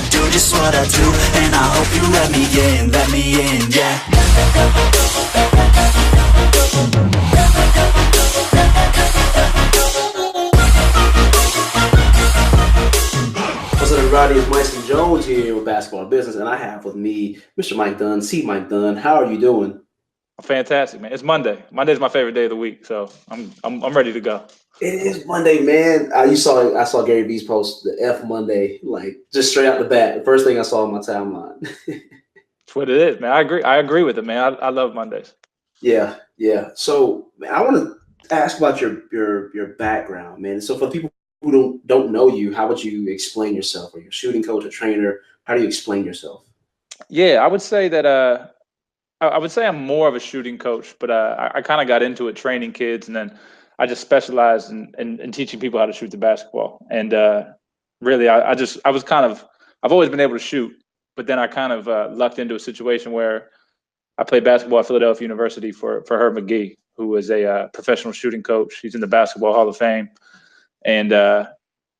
do just what I do, and I hope you let me in, yeah. What's up, everybody? It's Mike Jones here with Basketball Business, and I have with me Mr. Mike Dunn. See, Mike Dunn, how are you doing? Fantastic, man. It's Monday. Monday's my favorite day of the week, so I'm ready to go. It is Monday, man. I saw Gary Vee's post, the F Monday, like just straight out the bat. The first thing I saw on my timeline. That's what it is, man. I agree with it, man. I love Mondays. Yeah. So, man, I want to ask about your background, man. So, for the people who don't know you, how would you explain yourself? Are you a shooting coach, a trainer? How do you explain yourself? Yeah, I would say that I would say I'm more of a shooting coach, but I kind of got into it training kids, and then I just specialized in teaching people how to shoot the basketball. And really, I've always been able to shoot, but then I kind of lucked into a situation where I played basketball at Philadelphia University for Herb McGee, who was a professional shooting coach. He's in the Basketball Hall of Fame. And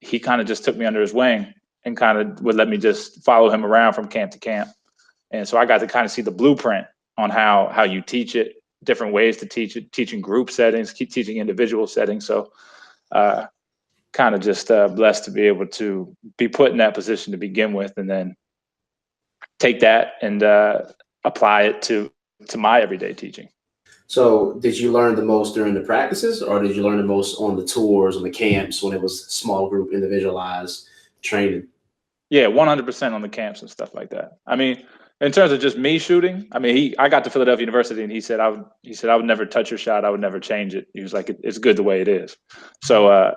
he kind of just took me under his wing and kind of would let me just follow him around from camp to camp. And so I got to kind of see the blueprint on how you teach it, different ways to teach it, teaching group settings, teaching individual settings. So kind of just blessed to be able to be put in that position to begin with, and then take that and apply it to my everyday teaching. So did you learn the most during the practices, or did you learn the most on the tours, on the camps, when it was small group, individualized training? Yeah, 100% on the camps and stuff like that. I mean, in terms of just me shooting, I mean, I got to Philadelphia University, and he said I would never touch your shot. I would never change it. He was like, it's good the way it is. So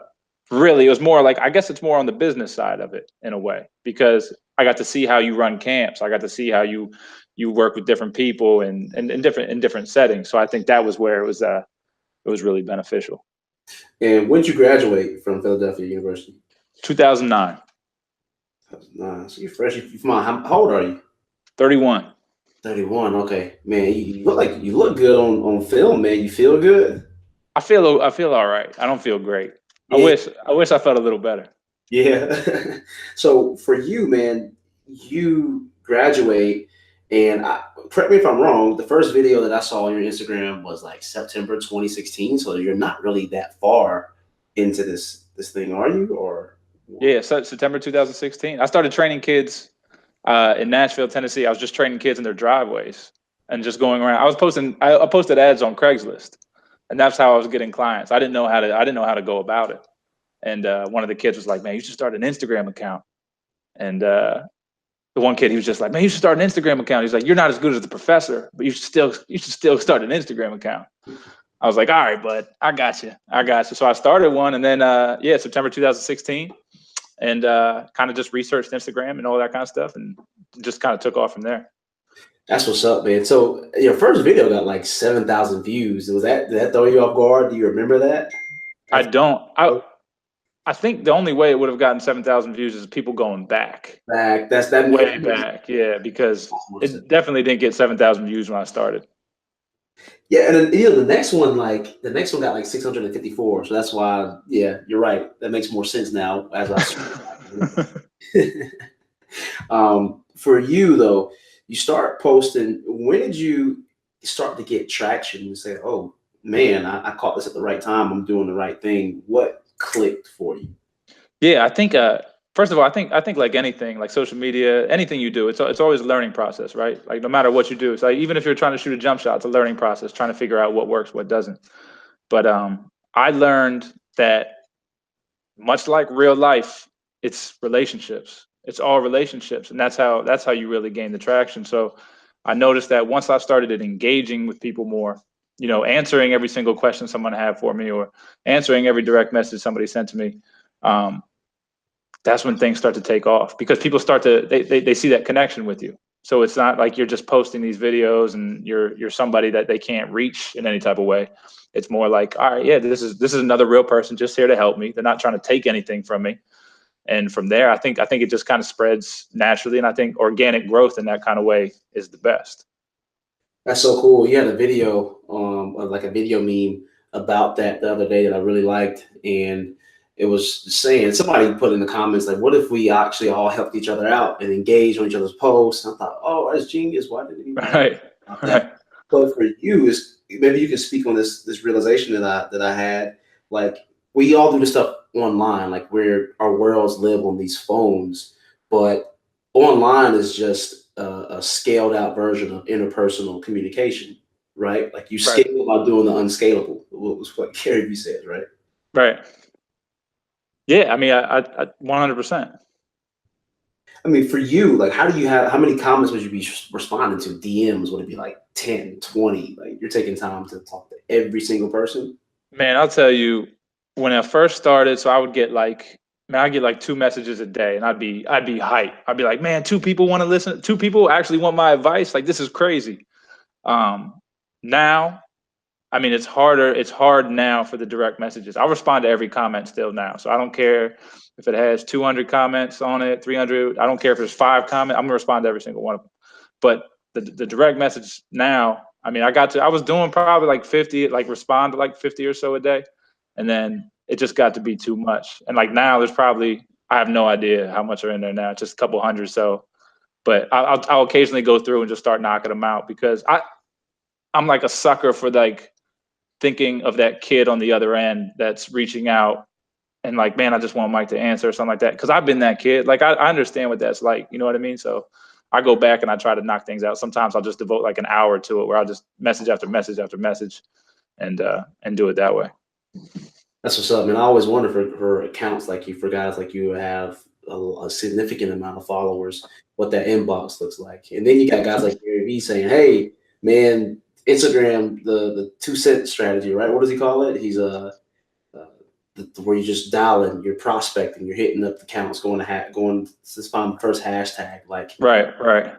really, it was more like, I guess it's more on the business side of it in a way, because I got to see how you run camps. I got to see how you work with different people in different settings. So I think that was where it was really beneficial. And when did you graduate from Philadelphia University? 2009. So you're fresh. How old are you? 31. 31. Okay, man. You look good on film, man. You feel good? I feel all right. I don't feel great. Yeah. I wish I felt a little better. Yeah. So for you, man, you graduate, and correct me if I'm wrong, the first video that I saw on your Instagram was like September 2016. So you're not really that far into this thing, are you? Or yeah, so September 2016. I started training kids in Nashville, Tennessee. I was just training kids in their driveways and just going around. I posted ads on Craigslist, and that's how I was getting clients. I didn't know how to go about it. And one of the kids was like, "Man, you should start an Instagram account." And the one kid, he was just like, "Man, you should start an Instagram account." He's like, "You're not as good as the professor, but you should still start an Instagram account." I was like, "All right, bud, I got you." So I started one, and then September 2016, and kind of just researched Instagram and all that kind of stuff, and just kind of took off from there. That's what's up, man. So your first video got like 7,000 views. Did that throw you off guard? Do you remember that? I don't. I think the only way it would have gotten 7,000 views is people going back. That's way back, yeah, because it definitely didn't get 7,000 views when I started. Yeah, and then the next one got like 654. So that's why, yeah, you're right. That makes more sense now as for you though, you start posting. When did you start to get traction and say, "Oh man, I caught this at the right time. I'm doing the right thing"? What clicked for you? Yeah, I think first of all, I think like anything, like social media, anything you do, it's always a learning process, right? Like no matter what you do, it's like even if you're trying to shoot a jump shot, it's a learning process, trying to figure out what works, what doesn't. But I learned that much like real life, it's relationships. It's all relationships, and that's how you really gain the traction. So I noticed that once I started engaging with people more, answering every single question someone had for me, or answering every direct message somebody sent to me, that's when things start to take off, because people start to they see that connection with you. So it's not like you're just posting these videos and you're somebody that they can't reach in any type of way. It's more like, all right, yeah, this is another real person just here to help me. They're not trying to take anything from me. And from there, I think it just kind of spreads naturally. And I think organic growth in that kind of way is the best. That's so cool. You had a video, like a video meme about that the other day that I really liked. And it was saying, somebody put in the comments, like, what if we actually all helped each other out and engaged on each other's posts? And I thought, oh, that's genius. Why didn't anyone think Right. about Right. that? But for you, is maybe you can speak on this realization that I had. Like, we all do this stuff online, like where our worlds live on these phones, but online is just a scaled out version of interpersonal communication, right? Like you Right. scale by doing the unscalable. What was what Gary Vee says, right? Right. Yeah. I mean, I 100%. I mean, for you, like, how many comments would you be responding to? DMs, would it be like 10, 20? Like, you're taking time to talk to every single person? Man, I'll tell you, when I first started, so I would get like, man, I get like 2 messages a day, and I'd be hyped. I'd be like, man, 2 people want to listen. 2 people actually want my advice. Like, this is crazy. Um, Now, I mean, it's harder. It's hard now for the direct messages. I'll respond to every comment still now. So I don't care if it has 200 comments on it, 300. I don't care if there's 5 comments. I'm gonna respond to every single one of them. But the direct message now, I mean, I was doing probably like 50, like respond to like 50 or so a day, and then it just got to be too much. And like now, there's probably, I have no idea how much are in there now, just a couple hundred. So, but I'll occasionally go through and just start knocking them out because I'm like a sucker for like thinking of that kid on the other end that's reaching out and like, man, I just want Mike to answer or something like that. Because I've been that kid. Like I understand what that's like. You know what I mean? So I go back and I try to knock things out. Sometimes I'll just devote like an hour to it where I'll just message after message after message and do it that way. That's what's up, man. I always wonder for accounts like you, for guys like you who have a significant amount of followers, what that inbox looks like. And then you got guys like Gary Vee saying, hey, man, Instagram, the 2 cent strategy, right? What does he call it? He's uh where you just dialing, you're prospecting, you're hitting up the accounts, going to find the first hashtag. Like, Right, right.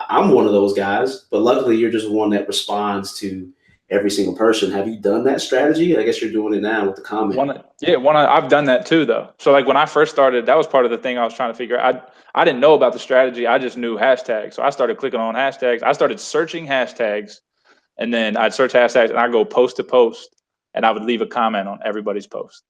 I'm one of those guys, but luckily you're just one that responds to every single person. Have you done that strategy? I guess you're doing it now with the comment. I've done that too though. So like when I first started, that was part of the thing I was trying to figure out. I didn't know about the strategy. I just knew hashtags. So I started clicking on hashtags. I started searching hashtags, and then I'd search hashtags and I'd go post to post and I would leave a comment on everybody's post.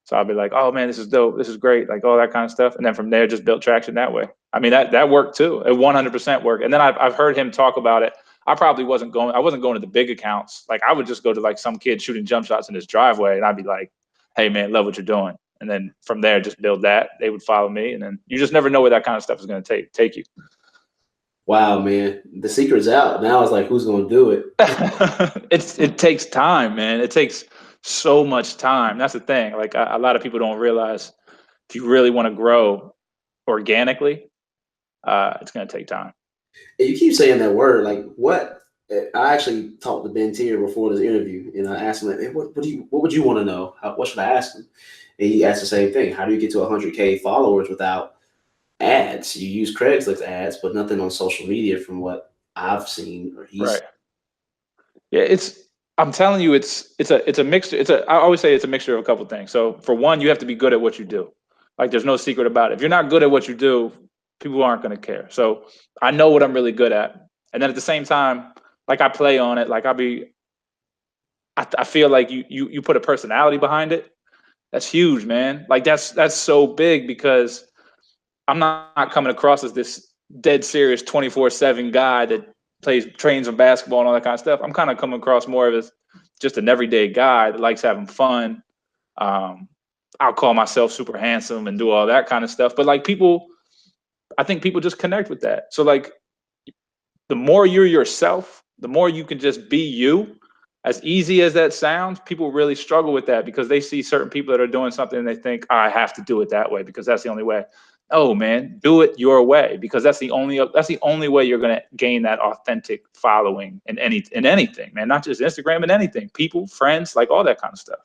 So I'd be like, oh man, this is dope. This is great. Like all that kind of stuff. And then from there, just built traction that way. I mean, that worked too. It 100% worked. And then I've heard him talk about it. I wasn't going to the big accounts. Like I would just go to like some kid shooting jump shots in his driveway. And I'd be like, hey man, love what you're doing. And then from there, just build that. They would follow me. And then you just never know where that kind of stuff is going to take you. Wow, man, the secret's out. Now it's like, who's going to do it? It takes time, man. It takes so much time. That's the thing. Like a lot of people don't realize if you really want to grow organically, it's going to take time. And you keep saying that word, like what? I actually talked to Ben Tier before this interview, and I asked him, like, hey, what would you want to know? What should I ask him? And he asked the same thing. How do you get to 100K followers without ads? You use Craigslist ads, but nothing on social media from what I've seen or he's. Right. Yeah, I'm telling you, it's a mixture. I always say it's a mixture of a couple things. So for one, you have to be good at what you do. Like there's no secret about it. If you're not good at what you do, people aren't going to care. So I know what I'm really good at. And then at the same time, like I play on it. Like I feel like you put a personality behind it. That's huge, man. Like that's so big because I'm not coming across as this dead serious 24/7 guy that trains on basketball and all that kind of stuff. I'm kind of coming across more of as just an everyday guy that likes having fun. I'll call myself super handsome and do all that kind of stuff. But like I think people just connect with that. So like the more you're yourself, the more you can just be you. As easy as that sounds, people really struggle with that because they see certain people that are doing something and they think, oh, I have to do it that way because that's the only way. Oh man, do it your way because that's the only way you're going to gain that authentic following in anything, man. Not just Instagram and anything. People, friends, like all that kind of stuff.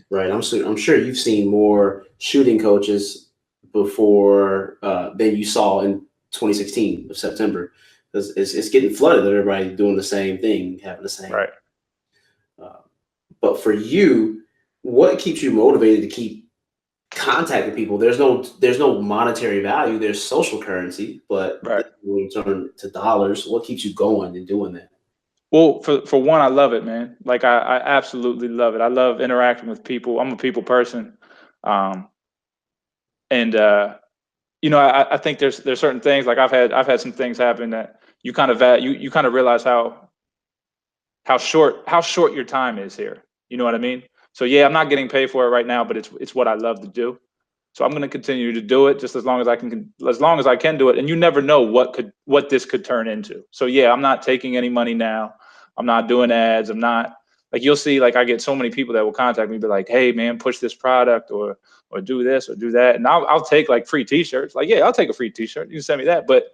Right. I'm sure you've seen more shooting coaches before than you saw in 2016 of September because it's getting flooded with everybody doing the same thing, having the same. Right. But for you, what keeps you motivated to keep contacting people? There's no monetary value. There's social currency, but right. When you turn to dollars, what keeps you going and doing that? Well, for one, I love it, man. Like I absolutely love it. I love interacting with people. I'm a people person. And you know, I think there's certain things, like I've had some things happen that you kind of you kind of realize how short your time is here. You know what I mean? So yeah, I'm not getting paid for it right now, but it's what I love to do. So I'm going to continue to do it just as long as I can do it. And you never know what this could turn into. So yeah, I'm not taking any money now. I'm not doing ads. I'm not, like, you'll see, like, I get so many people that will contact me, be like, hey man, push this product or do this or do that. And I'll take like free t-shirts. Like, yeah, I'll take a free t-shirt. You can send me that. But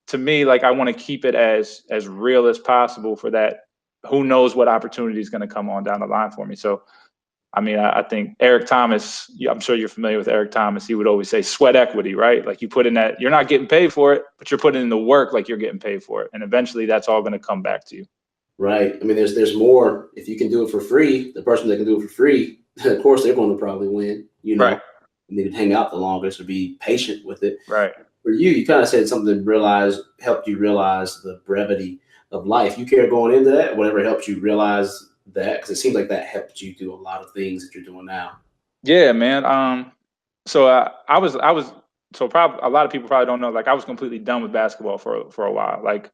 to me, like, I want to keep it as real as possible for that. Who knows what opportunity is going to come on down the line for me. So I mean, I think Eric Thomas, I'm sure you're familiar with Eric Thomas. He would always say sweat equity, right? Like, you put in that, you're not getting paid for it, but you're putting in the work like you're getting paid for it. And eventually that's all going to come back to you. Right. I mean, there's more. If you can do it for free, the person that can do it for free, of course, they're going to probably win, you know, Right. and they can hang out the longest or be patient with it. Right. For you kind of said something that helped you realize the brevity of life. You care going into that, whatever helps you realize that, because it seems like that helped you do a lot of things that you're doing now. Yeah, man. So I was so probably a lot of people probably don't know, like, I was completely done with basketball for a while. Like,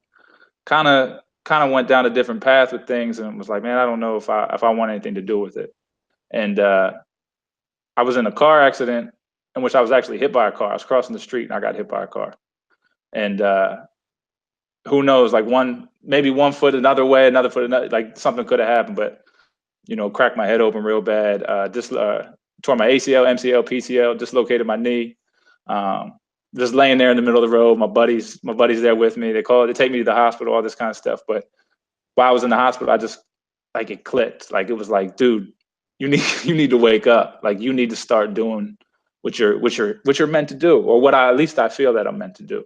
kind of went down a different path with things and was like, man, I don't know if I want anything to do with it. And I was in a car accident in which I was actually hit by a car. I was crossing the street and I got hit by a car. And who knows, like, maybe one foot another way, another foot another, like, something could have happened, but, you know, cracked my head open real bad. Tore my ACL, MCL, PCL, dislocated my knee. Just laying there in the middle of the road. My buddies there with me. They take me to the hospital, all this kind of stuff. But while I was in the hospital, I just, like, it clicked. Like, it was like, dude, you need to wake up. Like, you need to start doing what you're meant to do, or at least I feel that I'm meant to do.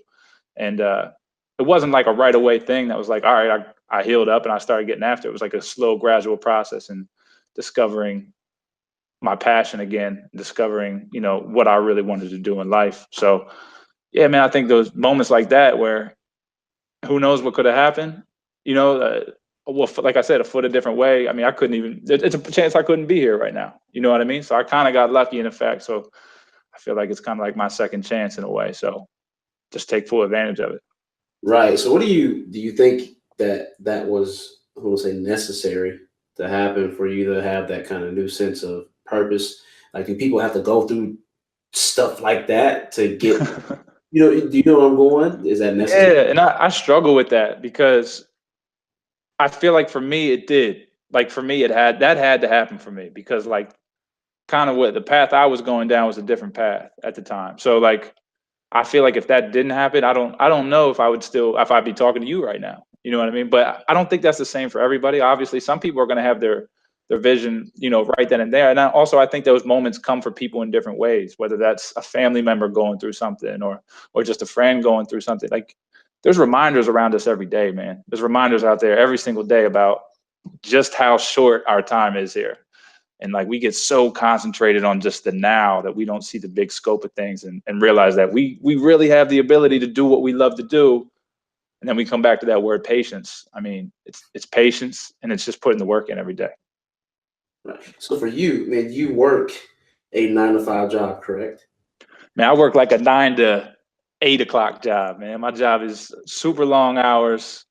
And it wasn't like a right away thing that was like, all right, I healed up and I started getting after it. It was like a slow, gradual process and discovering my passion again, discovering, you know, what I really wanted to do in life. So yeah, man, I think those moments like that where who knows what could have happened, you know, well, like I said, a foot a different way. I mean, it's a chance I couldn't be here right now. You know what I mean? So I kind of got lucky in effect. So I feel like it's kind of like my second chance in a way. So just take full advantage of it. Right. So what do you think that was, I want to say, necessary to happen for you to have that kind of new sense of purpose? Like, do people have to go through stuff like that to get, you know, do you know where I'm going? Is that necessary? Yeah, and I struggle with that because I feel like for me it did. Like, for me had to happen for me because, like, kind of what the path I was going down was a different path at the time. So, like, I feel like if that didn't happen, I don't know if I'd be talking to you right now. You know what I mean? But I don't think that's the same for everybody. Obviously, some people are going to have their vision, you know, right then and there. And I think those moments come for people in different ways, whether that's a family member going through something or just a friend going through something. Like, there's reminders around us every day, man. There's reminders out there every single day about just how short our time is here. And, like, we get so concentrated on just the now that we don't see the big scope of things and realize that we really have the ability to do what we love to do. And then we come back to that word patience. I mean, it's patience, and it's just putting the work in every day. Right. So for you, man, you work a 9-to-5 job, correct? Man, I work like a 9 to 8 o'clock job, man. My job is super long hours.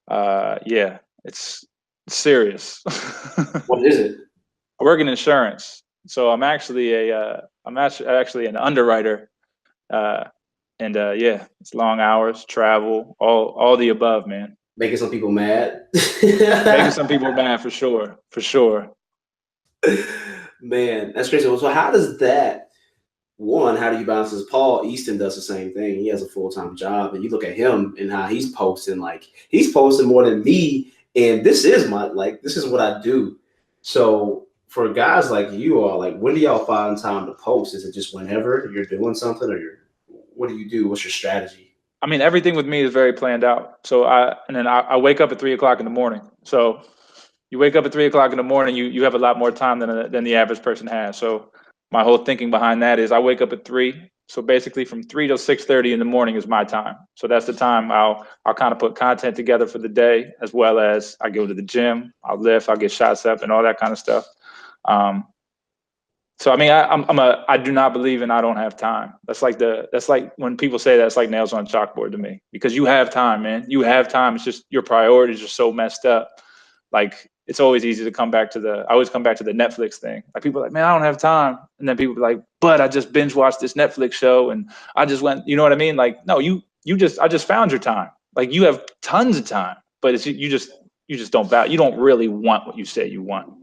Yeah, it's serious. What is it? I work in insurance, so I'm actually an underwriter, and yeah, it's long hours, travel, all the above, man. Making some people mad. Making some people mad for sure. Man, that's crazy. So how does that, how do you balance this? Paul Easton does the same thing. He has a full-time job, and you look at him and how he's posting, like, he's posting more than me, and this is what I do. So for guys like you all, like, when do y'all find time to post? Is it just whenever you're doing something, or what do you do? What's your strategy? I mean, everything with me is very planned out. So I wake up at 3 o'clock in the morning. So you wake up at 3 o'clock in the morning, you have a lot more time than the average person has. So my whole thinking behind that is I wake up at 3. So basically from 3 to 6:30 in the morning is my time. So that's the time I'll kind of put content together for the day, as well as I go to the gym, I'll lift, I'll get shots up and all that kind of stuff. So I mean, I do not believe in I don't have time. That's like when people say that's like nails on a chalkboard to me, because you have time, man. You have time. It's just your priorities are so messed up. Like it's always easy to come back to I always come back to the Netflix thing. Like people are like, man, I don't have time, and then people are like, but I just binge watched this Netflix show, and I just went. You know what I mean? Like, no, I just found your time. Like you have tons of time, but you just don't you don't really want what you say you want.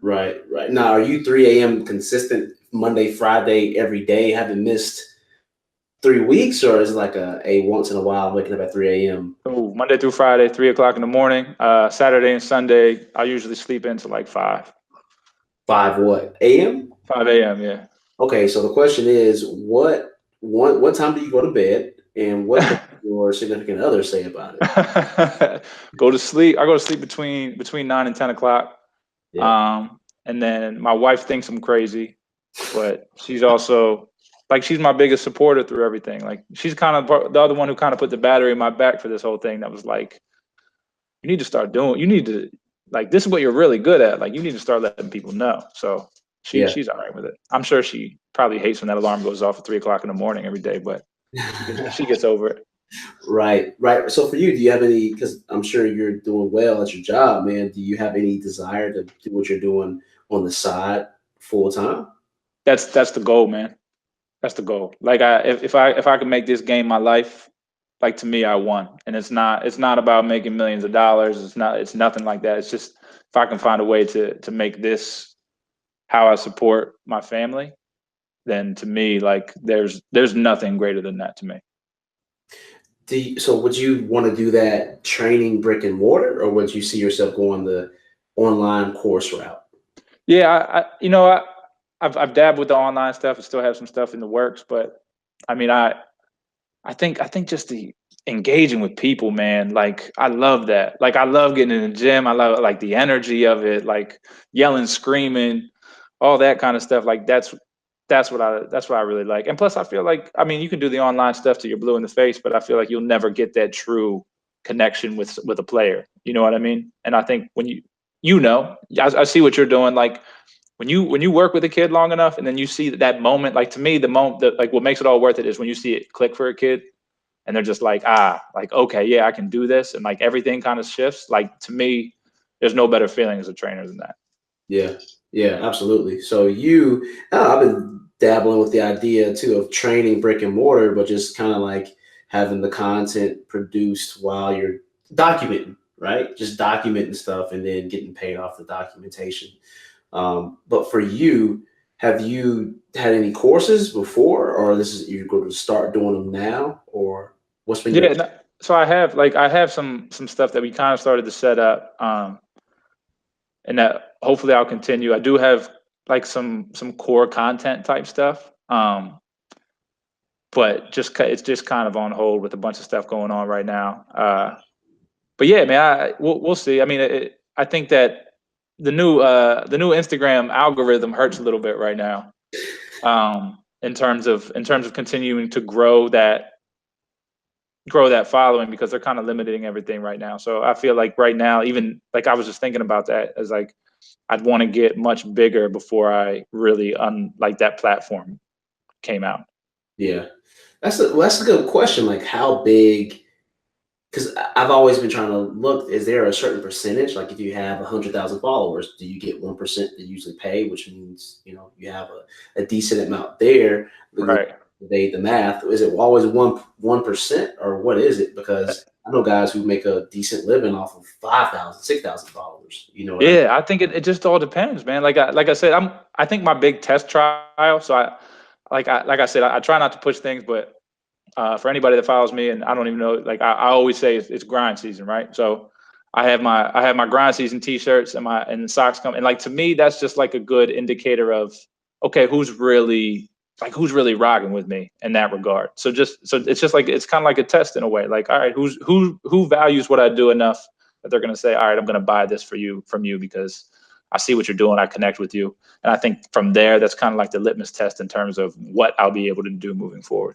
Right, right. Now, are you 3 a.m. consistent Monday, Friday, every day? Haven't missed 3 weeks, or is it like a once in a while waking up at 3 a.m.? Oh, Monday through Friday, 3 o'clock in the morning. Saturday and Sunday, I usually sleep into like 5 what a.m.? 5 a.m. Yeah. Okay, so the question is, what time do you go to bed, and what does your significant other say about it? Go to sleep. I go to sleep between 9 and 10 o'clock. Yeah, And then my wife thinks I'm crazy, but she's also like she's my biggest supporter through everything. Like she's kind of the other one who kind of put the battery in my back for this whole thing. That was like, you need to start doing. You need to like this is what you're really good at. Like you need to start letting people know. So yeah. she's all right with it. I'm sure she probably hates when that alarm goes off at 3 o'clock in the morning every day, but she gets over it. Right, right. So for you, do you have any? Because I'm sure you're doing well at your job, man. Do you have any desire to do what you're doing on the side full time? That's the goal, man. That's the goal. Like if I could make this game my life, like to me, I won. And it's not about making millions of dollars. It's nothing like that. It's just if I can find a way to make this how I support my family, then to me, like there's nothing greater than that to me. So would you want to do that training brick and mortar, or would you see yourself going the online course route? Yeah, I've dabbled with the online stuff. I still have some stuff in the works, but I mean, I think just the engaging with people, man. Like I love that. Like I love getting in the gym. I love like the energy of it, like yelling, screaming, all that kind of stuff. Like that's what I really like. And plus I feel like I mean you can do the online stuff till you're blue in the face, but I feel like you'll never get that true connection with a player. You know what I mean? And I think when I see what you're doing. Like when you work with a kid long enough and then you see that moment, like to me, the moment that like what makes it all worth it is when you see it click for a kid and they're just like, like, okay, yeah, I can do this. And like everything kind of shifts. Like to me, there's no better feeling as a trainer than that. Yeah, yeah, absolutely. So I've been dabbling with the idea too of training brick and mortar, but just kind of like having the content produced while you're documenting, right? Just documenting stuff and then getting paid off the documentation. But for you, have you had any courses before, or this is you're going to start doing them now, or what's been your? Yeah. So I have some stuff that we kind of started to set up. And that hopefully I'll continue. I do have like some core content type stuff. But it's just kind of on hold with a bunch of stuff going on right now. But yeah, man, we'll see. I mean, I think that the new Instagram algorithm hurts a little bit right now. In terms of continuing to grow that following, because they're kind of limiting everything right now. So I feel like right now, even like I was just thinking about that as like I'd want to get much bigger before I really like that platform came out. Yeah, that's a good question. Like, how big? Because I've always been trying to look. Is there a certain percentage? Like, if you have 100,000 followers, do you get 1% that usually pay, which means you have a decent amount there. Right. The math is it always 1%, or what is it? Because I know guys who make a decent living off of 5,000, 6,000 followers. You know what I mean? Yeah, I think it just all depends, man. Like I said, I think my big test trial. So I said, I try not to push things, but for anybody that follows me, and I don't even know, like I always say it's grind season, right? So I have my grind season t-shirts and the socks come. And like to me, that's just like a good indicator of okay, who's really rocking with me in that regard. So it's just like it's kind of like a test in a way. Like, all right, who values what I do enough that they're gonna say, all right, I'm gonna buy this from you because I see what you're doing, I connect with you. And I think from there, that's kind of like the litmus test in terms of what I'll be able to do moving forward.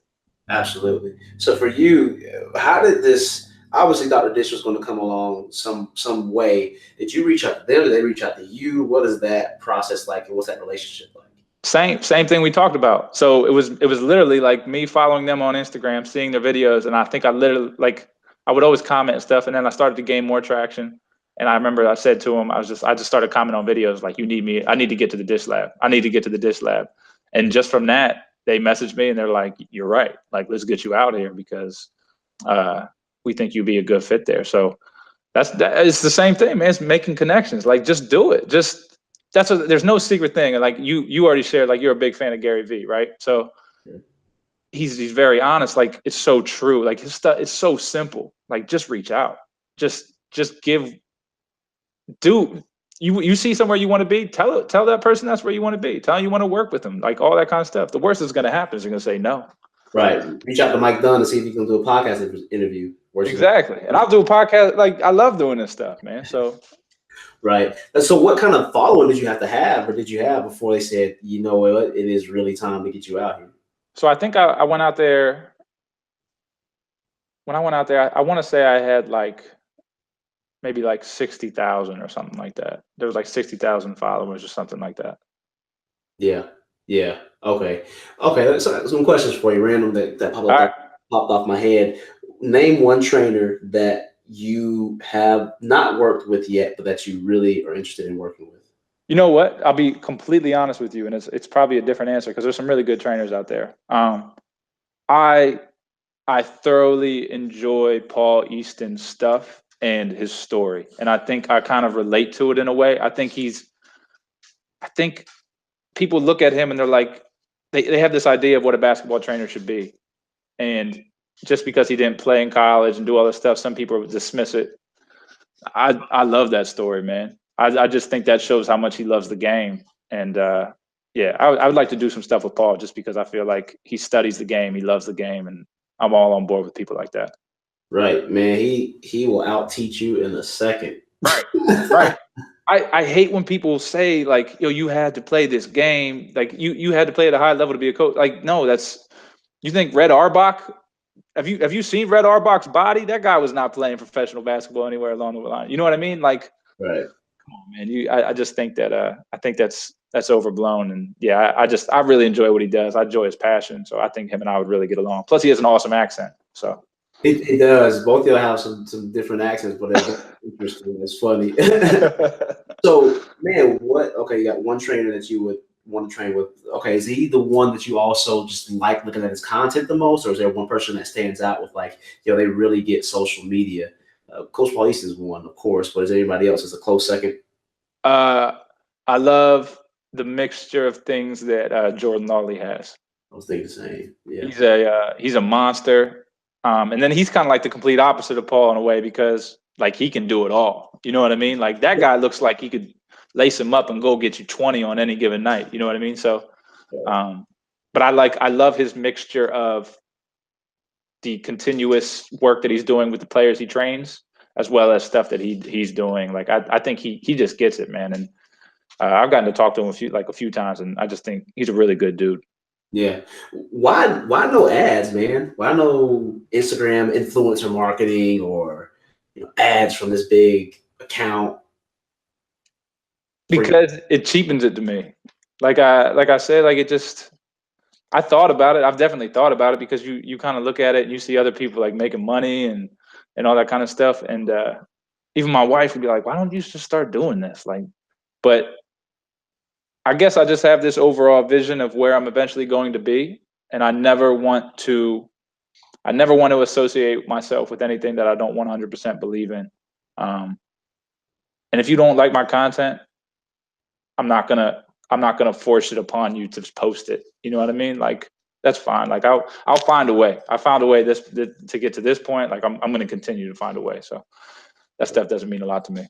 Absolutely. So for you, how did this? Obviously, Dr. Dish was going to come along some way. Did you reach out to them? Did they reach out to you? What is that process like, and what's that relationship like? Same thing we talked about. So it was literally like me following them on Instagram, seeing their videos, and I think I literally like I would always comment and stuff, and then I started to gain more traction. And I remember I said to him, I just started commenting on videos like, you need me, I need to get to the dish lab. I need to get to the dish lab. And just from that, they messaged me and they're like, you're right. Like, let's get you out here because we think you'd be a good fit there. So it's the same thing, man. It's making connections. Like, just do it. There's no secret thing. And like you already shared, like, you're a big fan of Gary Vee, right? So he's very honest. Like, it's so true. Like, his stuff, it's so simple. Like, just reach out. Just give. Do you see somewhere you want to be? Tell that person that's where you want to be. Tell them you want to work with them. Like, all that kind of stuff. The worst that's going to happen is you're going to say no. Right. Reach out to Mike Dunn and see if you can do a podcast interview. Exactly. And I'll do a podcast. Like, I love doing this stuff, man. So. Right. And so what kind of following did you have to have, or did you have before they said, you know what, it is really time to get you out here? So I think I went out there. When I went out there, I want to say I had like maybe like 60,000 or something like that. There was like 60,000 followers or something like that. Yeah. Yeah. Okay. So some questions for you, random that popped off my head. Name one trainer that you have not worked with yet, but that you really are interested in working with. You know what? I'll be completely honest with you, and it's probably a different answer because there's some really good trainers out there. I thoroughly enjoy Paul Easton's stuff and his story, and I think I kind of relate to it in a way. I think people look at him and they're like, they have this idea of what a basketball trainer should be, and just because he didn't play in college and do all this stuff, some people would dismiss it. I love that story, man. I just think that shows how much he loves the game. And I would like to do some stuff with Paul just because I feel like he studies the game, he loves the game, and I'm all on board with people like that. Right, man. He will out teach you in a second. Right. I hate when people say like, yo, you had to play this game, like you had to play at a high level to be a coach. Like, no, you think Red Auerbach. Have you seen Red Auerbach's body? That guy was not playing professional basketball anywhere along the line. You know what I mean? Like, right. Come on, man. I just think that I think that's overblown. And yeah, I really enjoy what he does. I enjoy his passion. So I think him and I would really get along. Plus, he has an awesome accent. So it does. Both of y'all have some different accents, but it's interesting. It's funny. So, man, you got one trainer that you would want to train with. Okay, is he the one that you also just like looking at his content the most, or is there one person that stands out with like, they really get social media? Coach Paul Easton is one, of course, but is anybody else is a close second? I love the mixture of things that Jordan Lawley has. I was thinking the same. Yeah, he's a monster, and then he's kind of like the complete opposite of Paul in a way because like he can do it all. You know what I mean? Like that guy looks like he could lace him up and go get you 20 on any given night. You know what I mean? So, but I love his mixture of the continuous work that he's doing with the players he trains, as well as stuff that he's doing. Like I think he just gets it, man. And I've gotten to talk to him a few times, and I just think he's a really good dude. Yeah. Why no ads, man? Why no Instagram influencer marketing or ads from this big account? Because it cheapens it to me. Like I said, like I thought about it. I've definitely thought about it because you kind of look at it and you see other people like making money and all that kind of stuff. And even my wife would be like, why don't you just start doing this? Like, but I guess I just have this overall vision of where I'm eventually going to be. And I never want to associate myself with anything that I don't 100% believe in. And if you don't like my content, I'm not gonna force it upon you to post it. You know what I mean? Like that's fine. Like I'll find a way. I found a way to get to this point. Like I'm gonna continue to find a way. So that stuff doesn't mean a lot to me.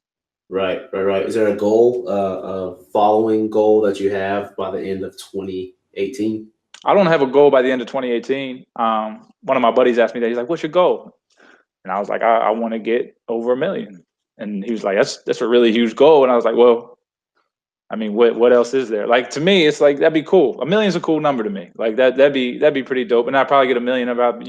Right. Is there a goal, a following goal that you have by the end of 2018? I don't have a goal by the end of 2018. One of my buddies asked me that. He's like, "What's your goal?" And I was like, "I want to get over 1 million." And he was like, "That's a really huge goal." And I was like, "Well, I mean, what else is there?" Like to me, it's like that'd be cool. 1 million's a cool number to me. Like that'd be pretty dope. And I'd probably get 1 million about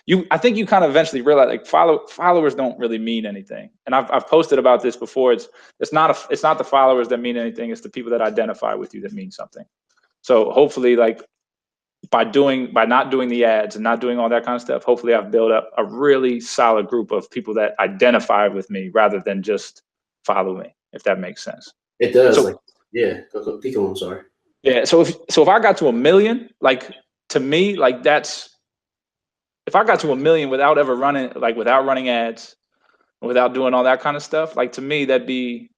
you. I think you kind of eventually realize like followers don't really mean anything. And I've posted about this before. It's not the followers that mean anything. It's the people that identify with you that mean something. So hopefully, like by not doing the ads and not doing all that kind of stuff, hopefully I've built up a really solid group of people that identify with me rather than just follow me, if that makes sense. It does. So Like, yeah, keep going. I'm sorry. yeah, so if I got to 1 million, like to me, like that's if I got to 1 million without ever running, like without running ads, without doing all that kind of stuff, like to me that'd be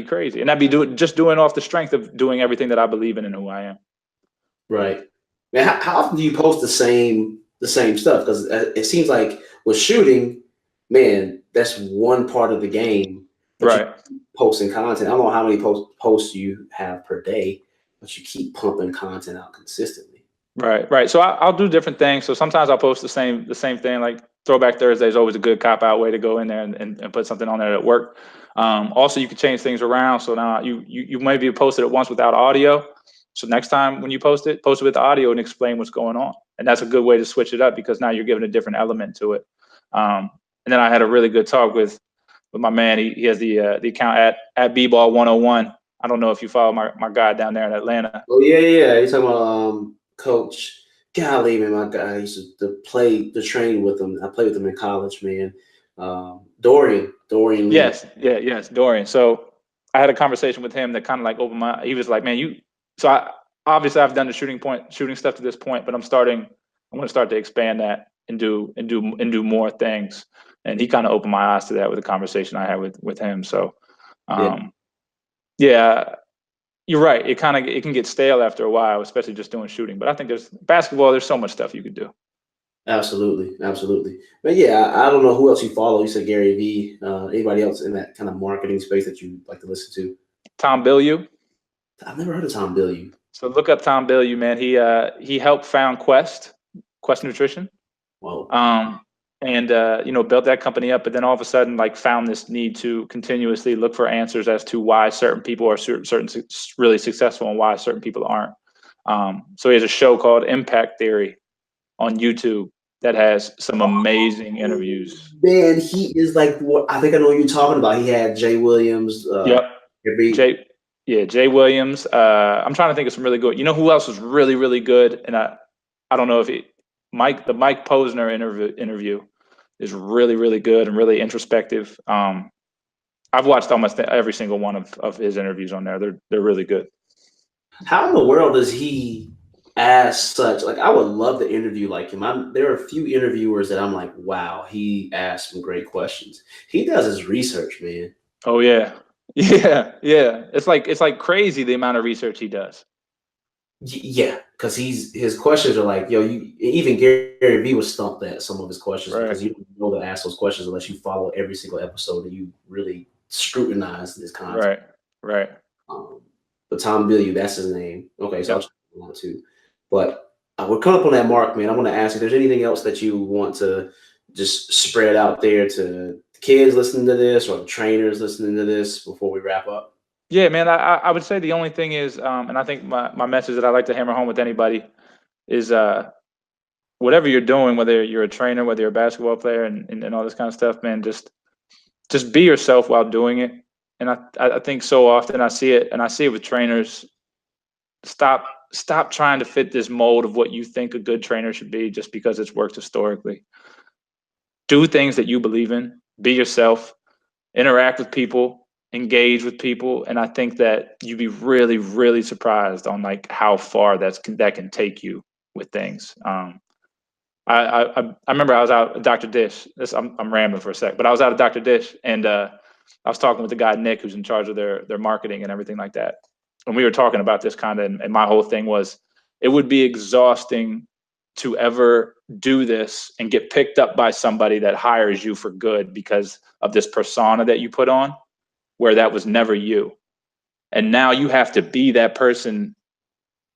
crazy, and that'd be doing off the strength of doing everything that I believe in and who I am. Right. Man, how often do you post the same stuff? Because it seems like with shooting, man, that's one part of the game. But you Right. keep posting content. I don't know how many posts you have per day, but you keep pumping content out consistently. Right. So I'll do different things. So sometimes I'll post the same thing. Like Throwback Thursday is always a good cop out way to go in there and put something on there that worked. Also, you can change things around. So now you maybe posted it once without audio. So next time when you post it with the audio and explain what's going on. And that's a good way to switch it up because now you're giving a different element to it. And then I had a really good talk with my man. He has the account at bball101. I don't know if you follow my guy down there in Atlanta. Oh yeah. You're talking about Coach. Golly, man, my guy. I used to train with him. I played with him in college, man. Dorian Lee. Yes, Dorian. So I had a conversation with him that kind of like opened my. He was like, "Man, So obviously I've done the shooting stuff to this point, but I'm going to start to expand that and do more things." And he kind of opened my eyes to that with the conversation I had with him. So, Yeah. yeah, you're right. It can get stale after a while, especially just doing shooting. But I think there's so much stuff you could do. Absolutely. But yeah, I don't know who else you follow. You said Gary Vee. Anybody else in that kind of marketing space that you like to listen to? Tom Bilyeu. I've never heard of Tom Bilyeu. So look up Tom Bilyeu, man. He helped found Quest Nutrition. Whoa. And built that company up, but then all of a sudden like found this need to continuously look for answers as to why certain people are really successful and why certain people aren't. So he has a show called Impact Theory on YouTube that has some amazing interviews. Man, he is like what I think I know what you're talking about. He had Jay Williams. Yep. Jay Williams. I'm trying to think of some really good. You know who else was really, really good? And I don't know if the Mike Posner interview is really, really good and really introspective. I've watched almost every single one of his interviews on there. They're really good. How in the world does he ask such? Like, I would love to interview like him. There are a few interviewers that I'm like, wow, he asked some great questions. He does his research, man. Oh yeah. It's like crazy the amount of research he does. Yeah, because his questions are like, yo, even Gary Vee was stumped at some of his questions because you don't know to ask those questions unless you follow every single episode and you really scrutinize this content. Right. But Tom Bilyeu, that's his name. Okay, so I'll check him out too. But we're coming up on that mark, man. I want to ask if there's anything else that you want to just spread out there to kids listening to this or the trainers listening to this before we wrap up. Yeah, man, I would say the only thing is, and I think my message that I like to hammer home with anybody is whatever you're doing, whether you're a trainer, whether you're a basketball player and all this kind of stuff, man, just be yourself while doing it. And I think so often I see it with trainers, stop trying to fit this mold of what you think a good trainer should be just because it's worked historically. Do things that you believe in, be yourself, interact with people, engage with people, and I think that you'd be really, really surprised on like how far that can take you with things. I remember I was out at Dr. Dish. I'm rambling for a sec, but I was out at Dr. Dish and I was talking with the guy Nick, who's in charge of their marketing and everything like that. And we were talking about this kind of, and my whole thing was, it would be exhausting to ever do this and get picked up by somebody that hires you for good because of this persona that you put on, where that was never you. And now you have to be that person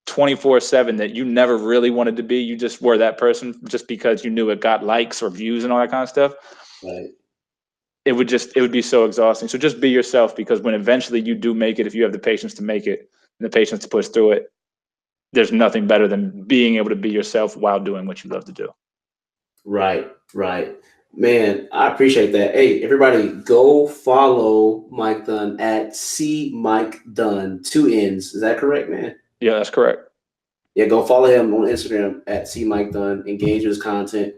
24/7 that you never really wanted to be. You just were that person just because you knew it got likes or views and all that kind of stuff. Right. It would be so exhausting. So just be yourself, because when eventually you do make it, if you have the patience to make it and the patience to push through it, there's nothing better than being able to be yourself while doing what you love to do. Right. Man, I appreciate that. Hey, everybody, go follow Mike Dunn at C Mike Dunn, 2 N's. Is that correct, man? Yeah, that's correct. Yeah, go follow him on Instagram at @CMikeDunn. Engage with his content.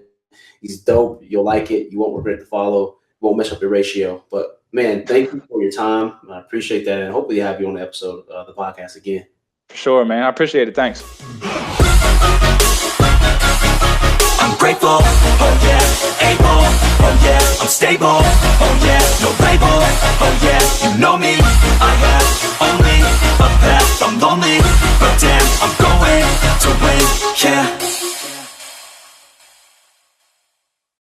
He's dope. You'll like it. You won't regret the follow. Won't mess up your ratio. But man, thank you for your time. I appreciate that, and hopefully have you on the episode of the podcast again. For sure, man. I appreciate it. Thanks. I'm grateful, oh yeah, able, oh yeah, I'm stable, oh yeah, no label, oh yeah, you know me, I have only a path, I'm lonely, but damn, I'm going to win, yeah.